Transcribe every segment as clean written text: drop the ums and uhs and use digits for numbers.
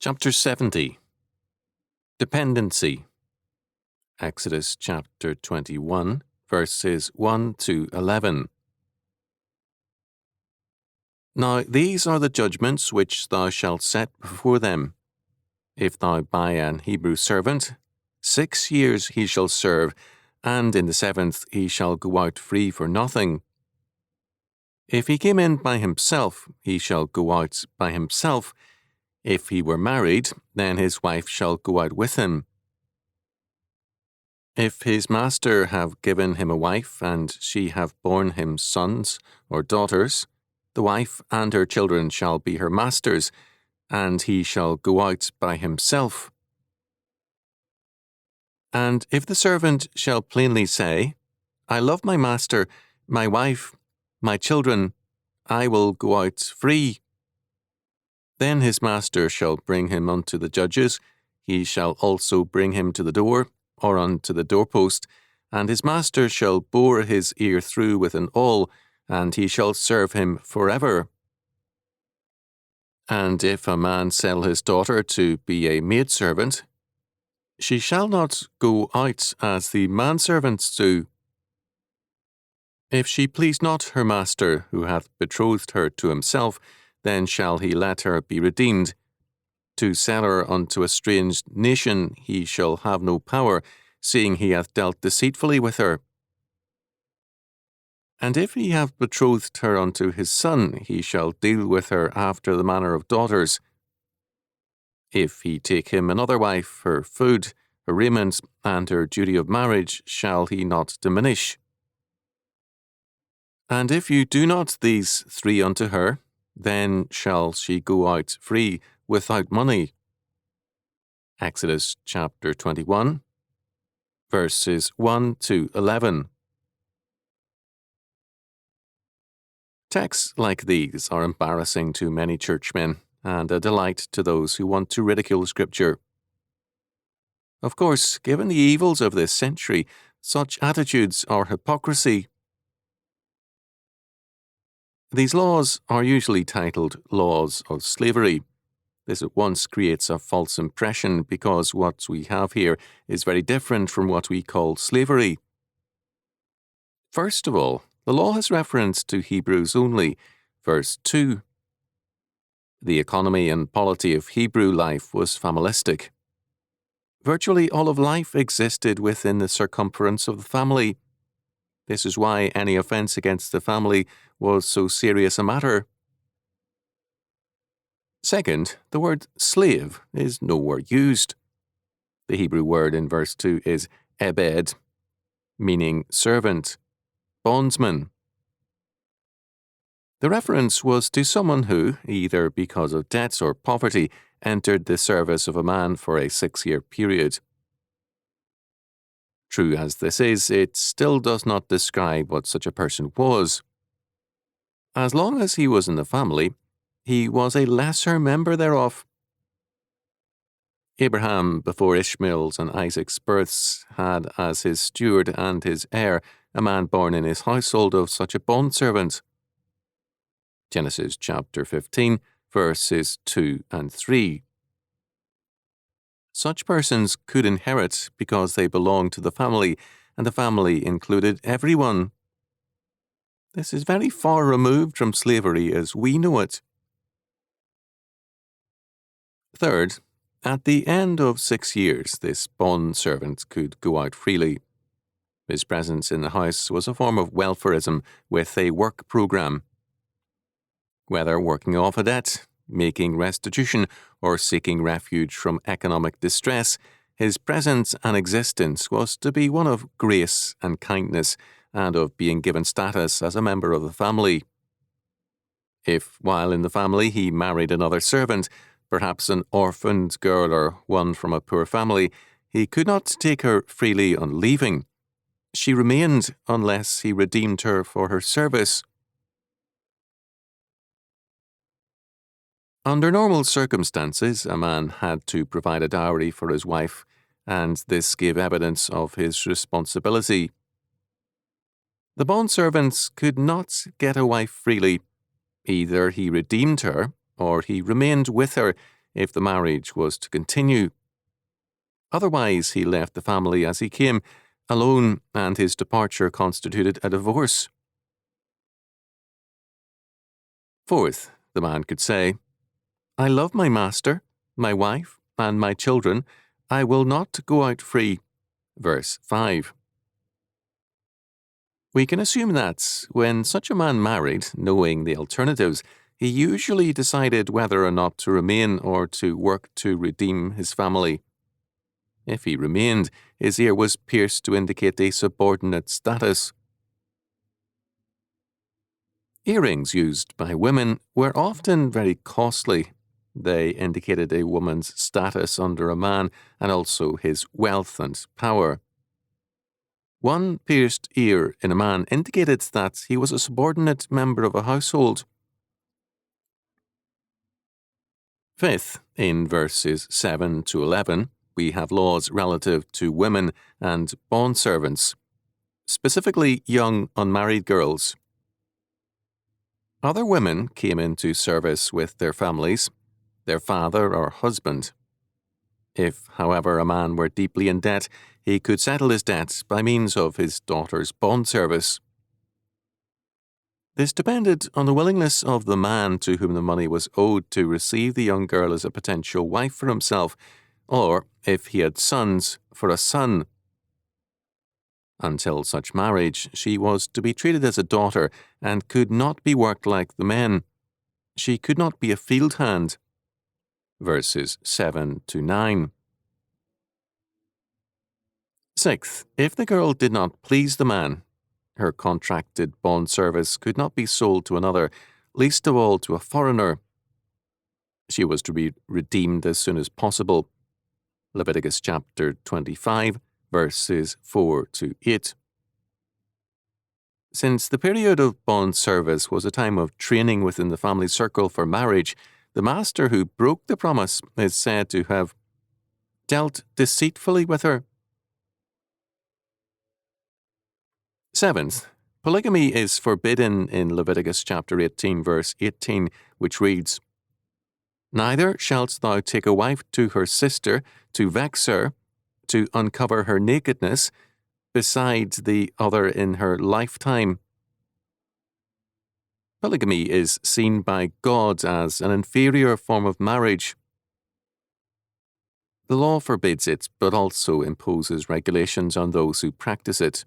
Chapter 70. Dependency. Exodus chapter 21, verses 1 to 11. Now these are the judgments which thou shalt set before them. If thou buy an Hebrew servant, 6 years he shall serve, and in the 7th he shall go out free for nothing. If he came in by himself, he shall go out by himself. If he were married, then his wife shall go out with him. If his master have given him a wife, and she have borne him sons or daughters, the wife and her children shall be her master's, and he shall go out by himself. And if the servant shall plainly say, I love my master, my wife, my children, I will go out free. Then his master shall bring him unto the judges, he shall also bring him to the door, or unto the doorpost, and his master shall bore his ear through with an awl, and he shall serve him forever. And if a man sell his daughter to be a maidservant, she shall not go out as the manservants do. If she please not her master, who hath betrothed her to himself, then shall he let her be redeemed. To sell her unto a strange nation he shall have no power, seeing he hath dealt deceitfully with her. And if he have betrothed her unto his son, he shall deal with her after the manner of daughters. If he take him another wife, her food, her raiment, and her duty of marriage shall he not diminish. And if you do not these 3 unto her, then shall she go out free without money. Exodus chapter 21, verses 1 to 11. Texts like these are embarrassing to many churchmen and a delight to those who want to ridicule Scripture. Of course, given the evils of this century, such attitudes are hypocrisy. These laws are usually titled laws of slavery. This at once creates a false impression because what we have here is very different from what we call slavery. First of all, the law has reference to Hebrews only, verse 2. The economy and polity of Hebrew life was familistic. Virtually all of life existed within the circumference of the family. This is why any offense against the family was so serious a matter. Second, the word slave is nowhere used. The Hebrew word in verse 2 is ebed, meaning servant, bondsman. The reference was to someone who, either because of debts or poverty, entered the service of a man for a 6-year period. True as this is, it still does not describe what such a person was. As long as he was in the family, he was a lesser member thereof. Abraham, before Ishmael's and Isaac's births, had as his steward and his heir a man born in his household of such a bondservant. Genesis chapter 15, verses 2 and 3. Such persons could inherit because they belonged to the family, and the family included everyone. This is very far removed from slavery as we know it. Third, at the end of 6 years, this bond-servant could go out freely. His presence in the house was a form of welfarism with a work program. Whether working off a debt, making restitution, or seeking refuge from economic distress, his presence and existence was to be one of grace and kindness, and of being given status as a member of the family. If, while in the family, he married another servant, perhaps an orphaned girl or one from a poor family, he could not take her freely on leaving. She remained unless he redeemed her for her service. Under normal circumstances, a man had to provide a dowry for his wife, and this gave evidence of his responsibility. The bondservants could not get a wife freely. Either he redeemed her, or he remained with her if the marriage was to continue. Otherwise, he left the family as he came, alone, and his departure constituted a divorce. Fourth, the man could say, I love my master, my wife, and my children. I will not go out free. Verse 5. We can assume that, when such a man married, knowing the alternatives, he usually decided whether or not to remain or to work to redeem his family. If he remained, his ear was pierced to indicate a subordinate status. Earrings used by women were often very costly. They indicated a woman's status under a man and also his wealth and power. One pierced ear in a man indicated that he was a subordinate member of a household. Fifth, in verses 7 to 11, we have laws relative to women and bondservants, specifically young unmarried girls. Other women came into service with their families, their father or husband. If, however, a man were deeply in debt, he could settle his debts by means of his daughter's bond service. This depended on the willingness of the man to whom the money was owed to receive the young girl as a potential wife for himself, or, if he had sons, for a son. Until such marriage, she was to be treated as a daughter and could not be worked like the men. She could not be a field hand. Verses 7 to 9. Sixth, if the girl did not please the man, her contracted bond service could not be sold to another, least of all to a foreigner. She was to be redeemed as soon as possible. Leviticus chapter 25, verses 4 to 8. Since the period of bond service was a time of training within the family circle for marriage, the master who broke the promise is said to have dealt deceitfully with her. Seventh, polygamy is forbidden in Leviticus chapter 18, verse 18, which reads, Neither shalt thou take a wife to her sister, to vex her, to uncover her nakedness, besides the other in her lifetime. Polygamy is seen by God as an inferior form of marriage. The law forbids it, but also imposes regulations on those who practice it.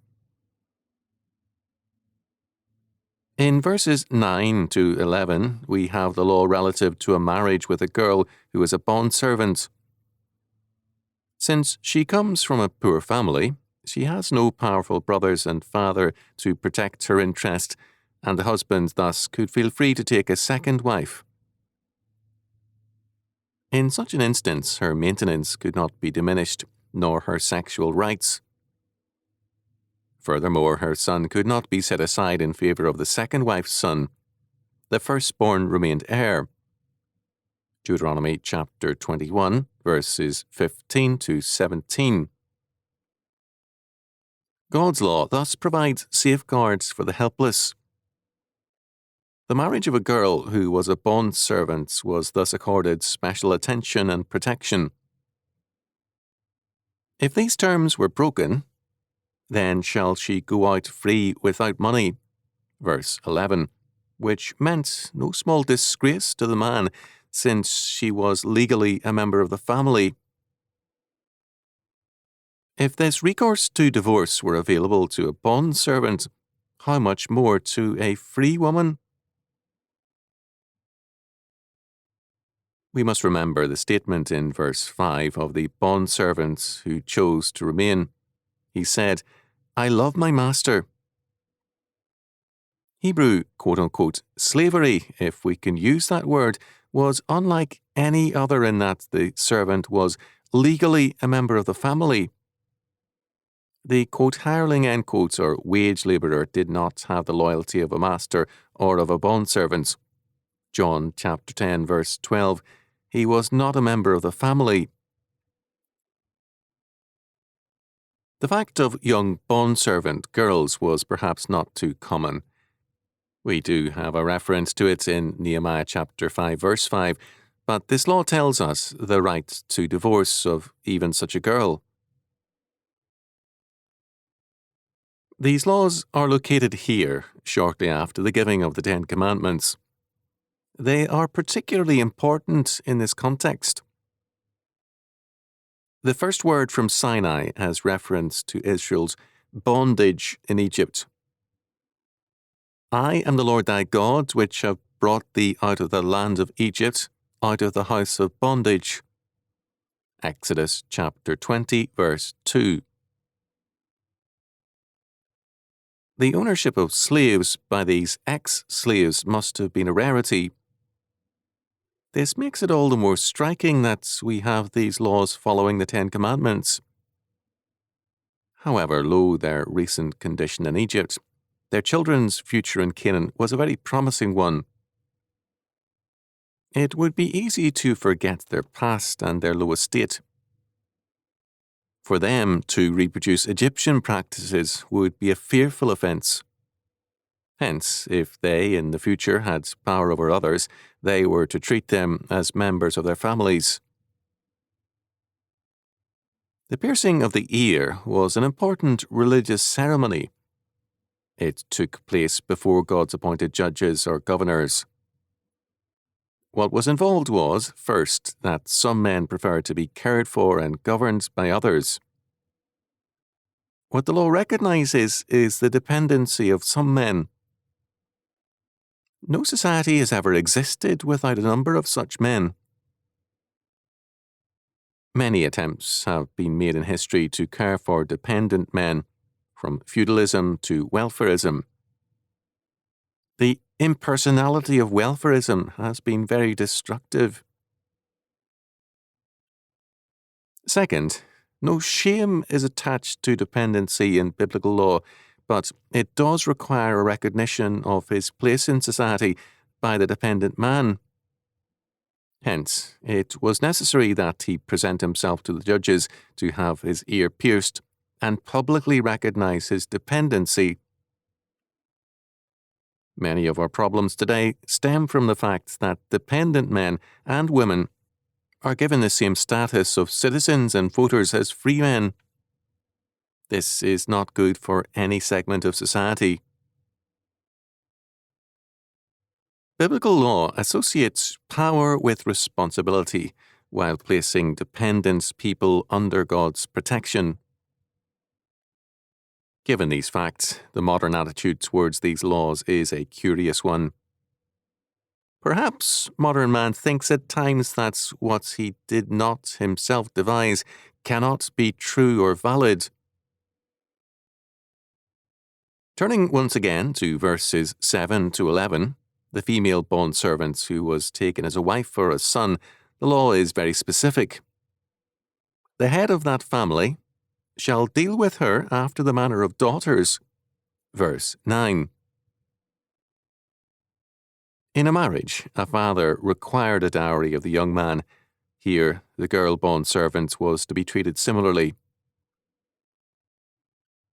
In verses 9 to 11, we have the law relative to a marriage with a girl who is a bondservant. Since she comes from a poor family, she has no powerful brothers and father to protect her interest, and the husband thus could feel free to take a second wife. In such an instance, her maintenance could not be diminished, nor her sexual rights. Furthermore, her son could not be set aside in favor of the second wife's son. The firstborn remained heir. Deuteronomy chapter 21, verses 15 to 17. God's law thus provides safeguards for the helpless. The marriage of a girl who was a bondservant was thus accorded special attention and protection. If these terms were broken, then shall she go out free without money. Verse 11, which meant no small disgrace to the man, since she was legally a member of the family. If this recourse to divorce were available to a bondservant, how much more to a free woman? We must remember the statement in verse 5 of the bondservant who chose to remain. He said, I love my master. Hebrew, quote-unquote, slavery, if we can use that word, was unlike any other in that the servant was legally a member of the family. The, quote, hireling, end quotes, or wage labourer did not have the loyalty of a master or of a bondservant. John chapter 10, verse 12, he was not a member of the family. The fact of young bondservant girls was perhaps not too common. We do have a reference to it in Nehemiah chapter 5, verse 5, but this law tells us the right to divorce of even such a girl. These laws are located here, shortly after the giving of the Ten Commandments. They are particularly important in this context. The first word from Sinai has reference to Israel's bondage in Egypt. I am the Lord thy God, which have brought thee out of the land of Egypt, out of the house of bondage. Exodus chapter 20, verse 2. The ownership of slaves by these ex-slaves must have been a rarity. This makes it all the more striking that we have these laws following the Ten Commandments. However low their recent condition in Egypt, their children's future in Canaan was a very promising one. It would be easy to forget their past and their low estate. For them to reproduce Egyptian practices would be a fearful offence. Hence, if they in the future had power over others, they were to treat them as members of their families. The piercing of the ear was an important religious ceremony. It took place before God's appointed judges or governors. What was involved was, first, that some men preferred to be cared for and governed by others. What the law recognizes is the dependency of some men. No society has ever existed without a number of such men. Many attempts have been made in history to care for dependent men, from feudalism to welfarism. The impersonality of welfarism has been very destructive. Second, no shame is attached to dependency in biblical law, but it does require a recognition of his place in society by the dependent man. Hence, it was necessary that he present himself to the judges to have his ear pierced and publicly recognize his dependency. Many of our problems today stem from the fact that dependent men and women are given the same status of citizens and voters as free men. This is not good for any segment of society. Biblical law associates power with responsibility while placing dependent people under God's protection. Given these facts, the modern attitude towards these laws is a curious one. Perhaps modern man thinks at times that what he did not himself devise cannot be true or valid. Turning once again to verses 7 to 11, the female bondservant who was taken as a wife for a son, the law is very specific. The head of that family shall deal with her after the manner of daughters. Verse 9. In a marriage, a father required a dowry of the young man. Here, the girl bondservant was to be treated similarly.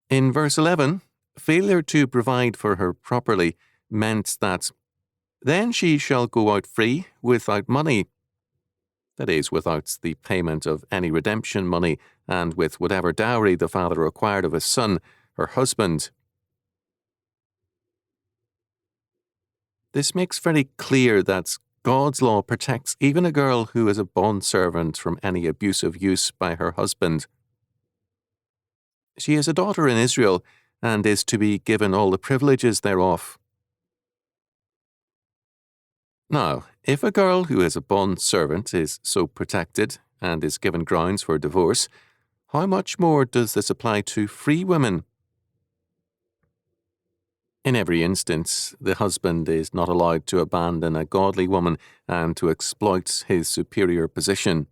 In verse 11, failure to provide for her properly meant that then she shall go out free without money. That is, without the payment of any redemption money and with whatever dowry the father required of his son, her husband. This makes very clear that God's law protects even a girl who is a bondservant from any abusive use by her husband. She is a daughter in Israel and is to be given all the privileges thereof. Now, if a girl who is a bondservant is so protected and is given grounds for divorce, how much more does this apply to free women? In every instance, the husband is not allowed to abandon a godly woman and to exploit his superior position.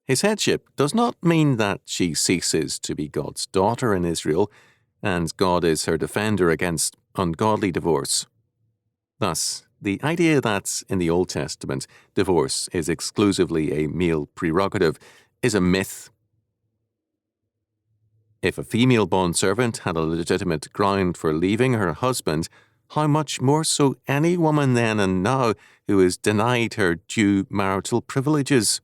His headship does not mean that she ceases to be God's daughter in Israel, and God is her defender against ungodly divorce. Thus, the idea that in the Old Testament divorce is exclusively a male prerogative is a myth. If a female bondservant had a legitimate ground for leaving her husband, how much more so any woman then and now who is denied her due marital privileges.